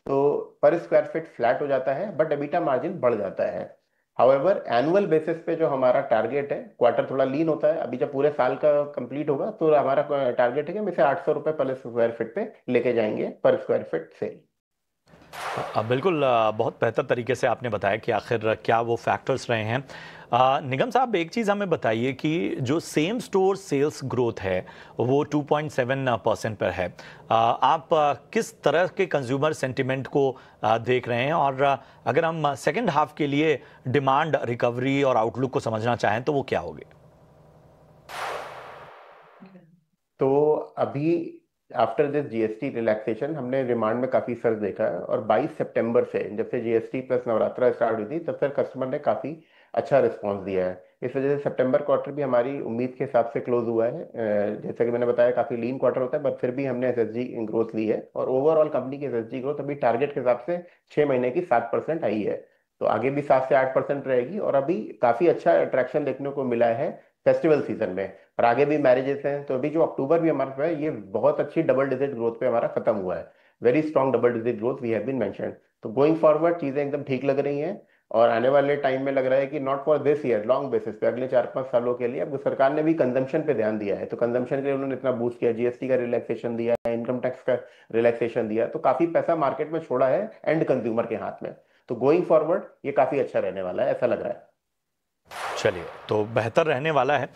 तो पर स्क्वायर फीट फ्लैट हो जाता है बट EBITDA मार्जिन बढ़ जाता है। हाउएवर एनुअल बेसिस पे जो हमारा टारगेट है, क्वार्टर थोड़ा लीन होता है, अभी जब पूरे साल का कंप्लीट होगा तो हमारा टारगेट है कि हम इसे 800 रुपए पर स्क्वायर फीट पे लेके जाएंगे पर स्क्वायर फीट सेल। बिल्कुल, बहुत बेहतर तरीके से आपने बताया कि आखिर क्या वो फैक्टर्स रहे हैं। निगम साहब, एक चीज़ हमें बताइए कि जो सेम स्टोर सेल्स ग्रोथ है वो 2.7% पर है। आप किस तरह के कंज्यूमर सेंटिमेंट को देख रहे हैं, और अगर हम सेकंड हाफ के लिए डिमांड रिकवरी और आउटलुक को समझना चाहें तो वो क्या होगी? तो अभी आफ्टर दिस GST रिलैक्सेशन हमने डिमांड में काफी सर्ज देखा है, और 22 सितंबर से जब से GST प्लस नवरात्रा स्टार्ट हुई थी तब से कस्टमर ने काफी अच्छा रिस्पांस दिया है। इस वजह से सितंबर क्वार्टर भी हमारी उम्मीद के हिसाब से क्लोज हुआ है। जैसा कि मैंने बताया काफी लीन क्वार्टर होता है, बट फिर भी हमने SSG ग्रोथ ली है, और ओवरऑल कंपनी की SSG ग्रोथ अभी टारगेट के हिसाब से 6 महीने की 7% आई है। तो आगे भी 7 से 8% रहेगी, और अभी काफी अच्छा अट्रैक्शन देखने को मिला है फेस्टिवल सीजन में, और आगे भी मैरिजेस हैं। तो अभी जो अक्टूबर भी हमारे पास है ये बहुत अच्छी डबल डिजिट ग्रोथ पे हमारा खत्म हुआ है। Very strong double digit growth we have been mentioned. तो गोइंग फॉरवर्ड चीजें एकदम ठीक लग रही हैं, और आने वाले टाइम में लग रहा है कि not for this year, long basis पे अगले 4-5 सालों के लिए। अब सरकार ने भी कंजम्पशन पे ध्यान दिया है, तो कंजम्पशन के लिए उन्होंने इतना बूस्ट किया, GST का रिलैक्सेशन दिया है, इनकम टैक्स का रिलैक्सेशन दिया, तो काफी पैसा मार्केट में छोड़ा है एंड कंज्यूमर के हाथ में। तो गोइंग फॉरवर्ड ये काफी अच्छा रहने वाला है, ऐसा लग रहा है। चलिए, तो बेहतर रहने वाला है।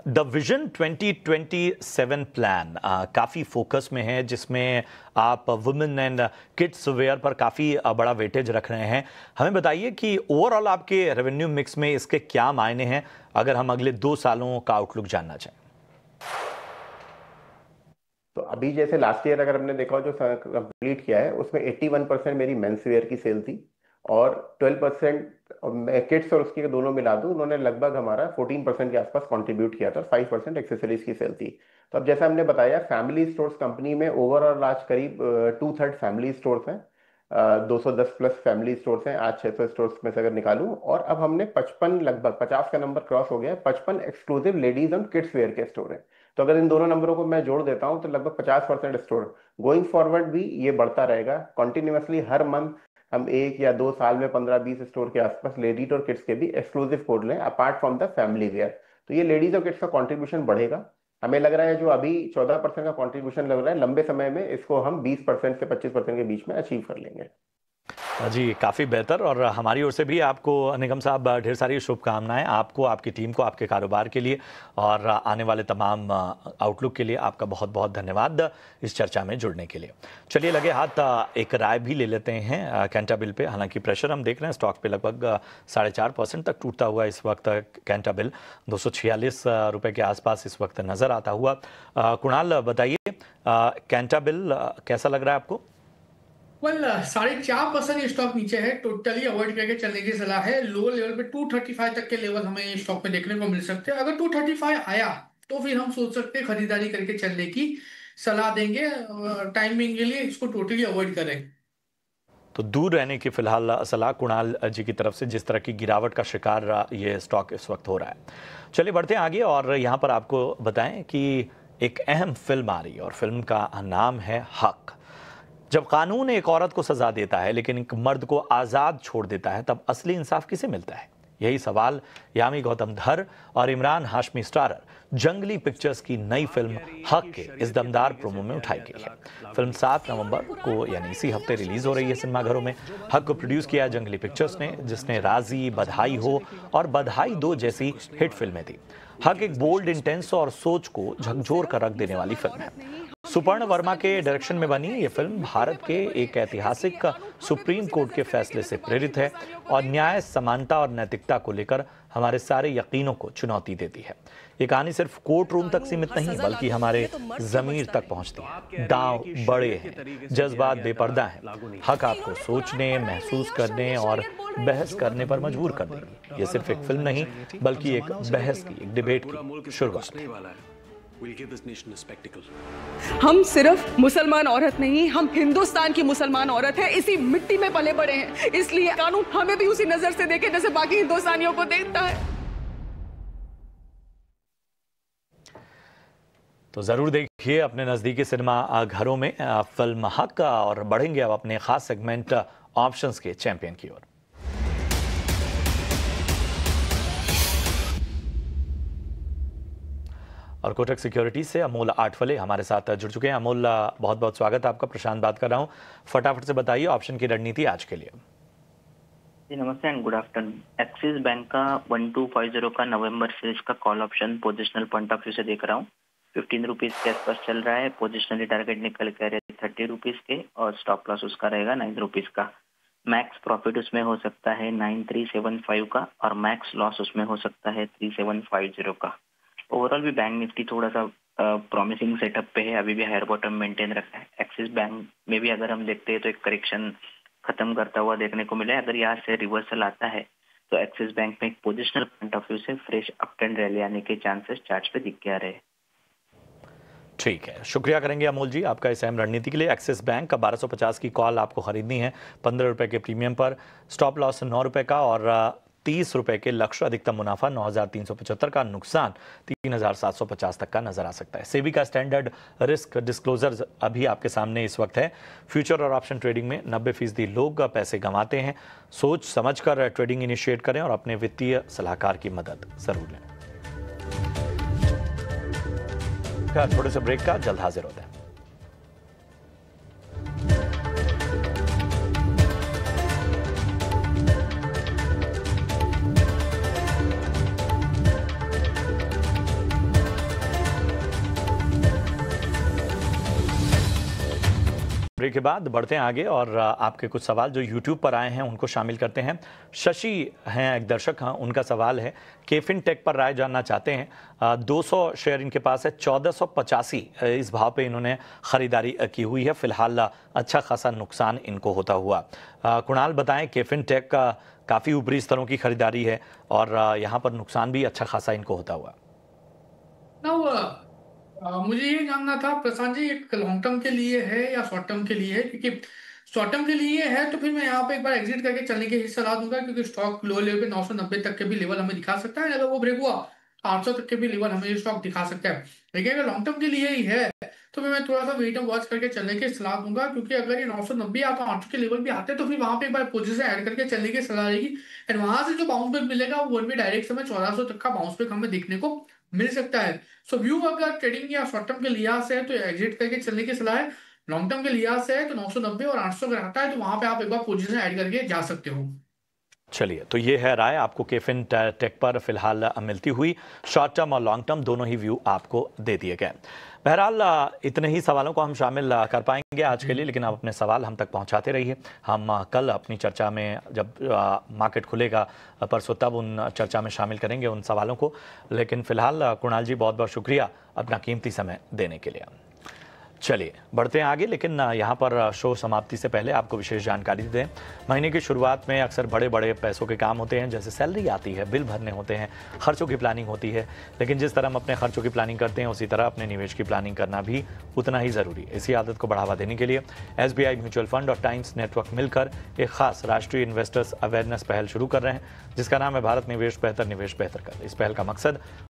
द विजन 2027 प्लान काफ़ी फोकस में है, जिसमें आप वुमेन एंड किड्स वेयर पर काफ़ी बड़ा वेटेज रख रहे हैं। हमें बताइए कि ओवरऑल आपके रेवेन्यू मिक्स में इसके क्या मायने हैं, अगर हम अगले 2 सालों का आउटलुक जानना चाहें। तो अभी जैसे लास्ट ईयर अगर हमने देखा जो कंप्लीट किया है उसमें 81% मेरी मेंस वेयर की सेल थी, और 12% किड्स और उसकी दोनों मिला दूं उन्होंने लगभग हमारा 14% के आसपास कंट्रीब्यूट किया था, 5% एक्सेसरीज की सेल थी। तो अब जैसा हमने बताया फैमिली स्टोर्स कंपनी में ओवरऑल आज करीब 2/3 फैमिली स्टोर्स हैं, 210 प्लस फैमिली स्टोर्स हैं आज 600 स्टोर्स में से अगर निकालूं, और अब हमने 55 लगभग 50 का नंबर क्रॉस हो गया, 55 exclusive ladies and kids where के स्टोर हैं। तो अगर इन दोनों नंबरों को मैं जोड़ देता हूं तो लगभग 50% स्टोर। गोइंग फॉरवर्ड भी ये बढ़ता रहेगा कंटिन्यूअसली, हर मंथ हम 1 या 2 साल में 15-20 स्टोर के आसपास लेडीज और किड्स के भी एक्सक्लूसिव खोल रहे हैं apart from the family wear. तो ये लेडीज और किड्स का कंट्रीब्यूशन बढ़ेगा। हमें लग रहा है जो अभी 14% का कंट्रीब्यूशन लग रहा है, लंबे समय में इसको हम 20% से 25% के बीच में अचीव कर लेंगे। जी, काफ़ी बेहतर। और हमारी ओर से भी आपको निगम साहब ढेर सारी शुभकामनाएं आपको, आपकी टीम को, आपके कारोबार के लिए और आने वाले तमाम आउटलुक के लिए आपका बहुत बहुत धन्यवाद इस चर्चा में जुड़ने के लिए। चलिए लगे हाथ एक राय भी ले लेते हैं कैंटाबिल पे। हालांकि प्रेशर हम देख रहे हैं स्टॉक पे लगभग 4.5% तक टूटता हुआ इस वक्त कैंटाबिल 246 रुपए के आसपास इस वक्त नज़र आता हुआ। कुणाल बताइए कैंटाबिल कैसा लग रहा है आपको? 4.5% ये स्टॉक नीचे है, टोटली अवॉइड करके चलने की सलाह है। लो लेवल पे 235 तक के लेवल हमें ये स्टॉक पे देखने को मिल सकते हैं। अगर 235 आया तो फिर हम सोच सकते हैं खरीदारी करके चलने की सलाह देंगे। टाइमिंग के लिए इसको टोटली अवॉइड करें। तो दूर रहने की फिलहाल सलाह कुणाल जी की तरफ से, जिस तरह की गिरावट का शिकार ये स्टॉक इस वक्त हो रहा है। चलिए बढ़ते हैं आगे और यहाँ पर आपको बताएं कि एक अहम फिल्म आ रही है और फिल्म का नाम है हक। जब कानून एक औरत को सजा देता है लेकिन एक मर्द को आजाद छोड़ देता है, तब असली इंसाफ किसे मिलता है? यही सवाल यामी गौतम धर और इमरान हाशमी स्टारर जंगली पिक्चर्स की नई फिल्म हक के इस दमदार प्रोमो में उठाई गई है। फिल्म 7 नवंबर को यानी इसी हफ्ते रिलीज हो रही है सिनेमाघरों में। हक को प्रोड्यूस किया जंगली पिक्चर्स ने, जिसने राजी, बधाई हो और बधाई 2 जैसी हिट फिल्में दी। हक एक बोल्ड, इंटेंस और सोच को झकझोर कर रख देने वाली फिल्म है। सुपर्ण वर्मा के डायरेक्शन में बनी ये फिल्म भारत के एक ऐतिहासिक सुप्रीम कोर्ट के फैसले से प्रेरित है और न्याय, समानता और नैतिकता को लेकर हमारे सारे यकीनों को चुनौती देती है। ये कहानी सिर्फ कोर्ट रूम तक सीमित नहीं बल्कि हमारे जमीर तक पहुंचती है। दांव बड़े हैं, जज्बात बेपर्दा हैं। हक आपको सोचने, महसूस करने और बहस करने पर मजबूर कर देगी। ये सिर्फ एक फिल्म नहीं बल्कि एक बहस की, एक डिबेट की शुरुआत है। हम सिर्फ मुसलमान औरत नहीं, हम हिंदुस्तान की मुसलमान औरत है। इसी मिट्टी में पले बड़े हैं, इसलिए कानून हमें भी उसी नजर से देखे जैसे बाकी हिंदुस्तानियों को देखता है। तो जरूर देखिए अपने नजदीकी सिनेमा घरों में फिल्म हक और बढ़ेंगे अब अपने खास सेगमेंट ऑप्शंस के चैंपियन की ओर। और कोटक सिक्योरिटीज से अमोल आठवले हमारे साथ जुड़ चुके हैं। अमोल, बहुत बहुत स्वागत है आपका। प्रशांत बात कर रहा हूं। फटाफट से बताइए ऑप्शन की रणनीति आज के लिए। जी नमस्ते and good afternoon. Axis bank का 1250 का नवंबर सीरीज का call option positional point of view से देख रहा हूँ। 15 रुपीज के आसपास चल रहा है। पोजिशनली टारगेट निकल के आ रहे 30 रुपीज के और स्टॉप लॉस उसका रहेगा 9 रुपीज का। मैक्स प्रॉफिट उसमें हो सकता है 9375 का और मैक्स लॉस उसमें हो सकता है 3750 का। ओवरऑल भी बैंक निफ्टी थोड़ा सा प्रॉमिसिंग सेटअप पे है, अभी भी हायर बॉटम मेंटेन रखा है। एक्सिस बैंक में भी अगर हम देखते हैं तो एक करेक्शन खत्म करता हुआ देखने को मिला है। अगर यहाँ से रिवर्सल आता है तो एक्सिस बैंक में एक पोजिशनल पॉइंट ऑफ व्यू से फ्रेश अप ट्रेंड रैली आने के चांसेस चार्ट पे दिख के आ रहे हैं। ठीक है, शुक्रिया करेंगे अमोल जी आपका इस अहम रणनीति के लिए। एक्सिस बैंक का 1250 की कॉल आपको खरीदनी है 15 रुपए के प्रीमियम पर। स्टॉप लॉस 9 रुपए का और 30 रुपए के लक्ष्य। अधिकतम मुनाफा 9375 का, नुकसान 3750 तक का नजर आ सकता है। सेबी का स्टैंडर्ड रिस्क डिस्क्लोजर अभी आपके सामने इस वक्त है। फ्यूचर और ऑप्शन ट्रेडिंग में 90% लोग पैसे गंवाते हैं। सोच समझकर ट्रेडिंग इनिशिएट करें और अपने वित्तीय सलाहकार की मदद जरूर लें। थोड़े से ब्रेक का, जल्द हाजिर होते हैं। ब्रेक के बाद बढ़ते हैं आगे और आपके कुछ सवाल जो YouTube पर आए हैं उनको शामिल करते हैं। शशि हैं एक दर्शक, हाँ उनका सवाल है केफिन टेक पर राय जानना चाहते हैं। 200 शेयर इनके पास है, 1485 इस भाव पे इन्होंने खरीदारी की हुई है। फिलहाल अच्छा खासा नुकसान इनको होता हुआ। कुणाल बताएं, केफिन टेक का काफ़ी ऊपरी स्तरों की खरीदारी है और यहाँ पर नुकसान भी अच्छा खासा इनको होता हुआ। मुझे ये जानना था प्रशांत जी, एक लॉन्ग टर्म के लिए है या शॉर्ट टर्म के लिए है? क्योंकि शॉर्ट टर्म के लिए है तो फिर मैं यहाँ पे एक बार एग्जिट करके चलने की सलाह दूंगा, क्योंकि स्टॉक लो लेवल पे 990 तक के भी लेवल हमें दिखा सकता है। अगर वो ब्रेक हुआ 800 तक के भी लेवल हमें ये स्टॉक दिखा सकता है। लेकिन अगर लॉन्ग टर्म के लिए ही है तो फिर मैं थोड़ा सा वेट एंड वॉच करके चलने की सलाह दूंगा, क्योंकि अगर ये 990 या तो 800 के लेवल भी आते हैं तो फिर वहां पे एक बार पोजीशन ऐड करके चलने की सलाह रहेगी। एंड वहां से जो बाउंस बैक मिलेगा वो भी डायरेक्ट समय 1400 तक का बाउंस बैक हमें देखने को मिल सकता है। सो व्यू अगर ट्रेडिंग या शॉर्ट टर्म के लिहाज से है तो एग्जिट करके चलने की सलाह है। लॉन्ग टर्म के लिहाज से है तो 990 और 800 अगर आता है तो वहां पे आप एक बार पोजीशन ऐड करके जा सकते हो। चलिए, तो ये है राय आपको केफिन टेक पर फिलहाल मिलती हुई। शॉर्ट टर्म और लॉन्ग टर्म दोनों ही व्यू आपको दे दिए गए। बहरहाल इतने ही सवालों को हम शामिल कर पाएंगे आज के लिए, लेकिन आप अपने सवाल हम तक पहुंचाते रहिए। हम कल अपनी चर्चा में जब मार्केट खुलेगा परसों तब उन चर्चा में शामिल करेंगे उन सवालों को। लेकिन फिलहाल कुणाल जी बहुत बहुत शुक्रिया अपना कीमती समय देने के लिए। चलिए बढ़ते हैं आगे, लेकिन यहाँ पर शो समाप्ति से पहले आपको विशेष जानकारी दें। महीने की शुरुआत में अक्सर बड़े बड़े पैसों के काम होते हैं, जैसे सैलरी आती है, बिल भरने होते हैं, खर्चों की प्लानिंग होती है। लेकिन जिस तरह हम अपने खर्चों की प्लानिंग करते हैं उसी तरह अपने निवेश की प्लानिंग करना भी उतना ही ज़रूरी है। इसी आदत को बढ़ावा देने के लिए SBI म्यूचुअल फंड और टाइम्स नेटवर्क मिलकर एक खास राष्ट्रीय इन्वेस्टर्स अवेयरनेस पहल शुरू कर रहे हैं, जिसका नाम है भारत निवेश बेहतर कर। इस पहल का मकसद